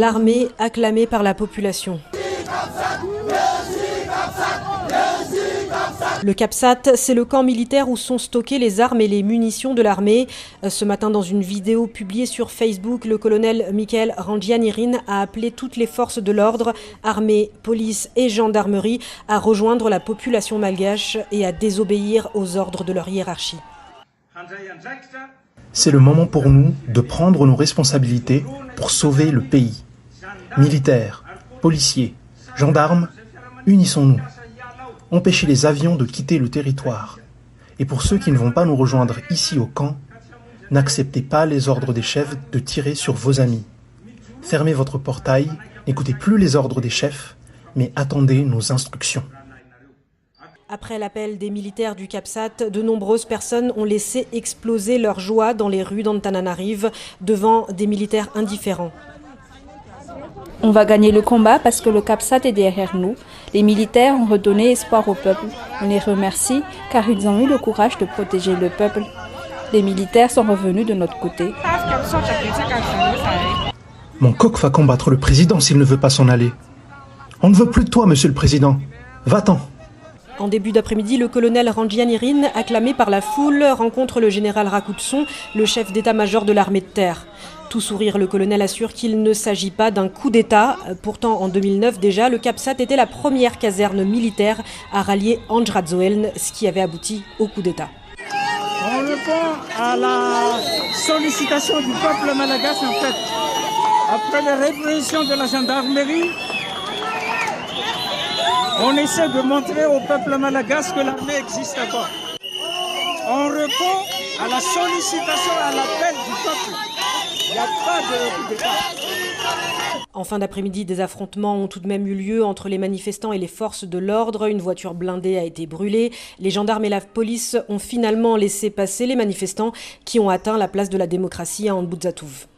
L'armée acclamée par la population. Le CAPSAT, c'est le camp militaire où sont stockées les armes et les munitions de l'armée. Ce matin, dans une vidéo publiée sur Facebook, le colonel Michael Randrianirine a appelé toutes les forces de l'ordre, armée, police et gendarmerie, à rejoindre la population malgache et à désobéir aux ordres de leur hiérarchie. C'est le moment pour nous de prendre nos responsabilités pour sauver le pays. Militaires, policiers, gendarmes, unissons-nous. Empêchez les avions de quitter le territoire. Et pour ceux qui ne vont pas nous rejoindre ici au camp, n'acceptez pas les ordres des chefs de tirer sur vos amis. Fermez votre portail, n'écoutez plus les ordres des chefs, mais attendez nos instructions. Après l'appel des militaires du CAPSAT, de nombreuses personnes ont laissé exploser leur joie dans les rues d'Antananarive devant des militaires indifférents. On va gagner le combat parce que le CAPSAT est derrière nous. Les militaires ont redonné espoir au peuple. On les remercie car ils ont eu le courage de protéger le peuple. Les militaires sont revenus de notre côté. Mon coq va combattre le président s'il ne veut pas s'en aller. On ne veut plus de toi, monsieur le président. Va-t'en. En début d'après-midi, le colonel Randrianirine, acclamé par la foule, rencontre le général Rakoutson, le chef d'état-major de l'armée de terre. Tout sourire, le colonel assure qu'il ne s'agit pas d'un coup d'État. Pourtant, en 2009 déjà, le CAPSAT était la première caserne militaire à rallier Andrazoelne, ce qui avait abouti au coup d'État. On répond à la sollicitation du peuple malagasy en fait. Après les répressions de la gendarmerie, on essaie de montrer au peuple malagasy que l'armée existe encore. On répond à la sollicitation, à l'appel du peuple. Il n'y a pas de coup d'État. En fin d'après-midi, des affrontements ont tout de même eu lieu entre les manifestants et les forces de l'ordre. Une voiture blindée a été brûlée. Les gendarmes et la police ont finalement laissé passer les manifestants qui ont atteint la place de la démocratie à Amboutzatouf.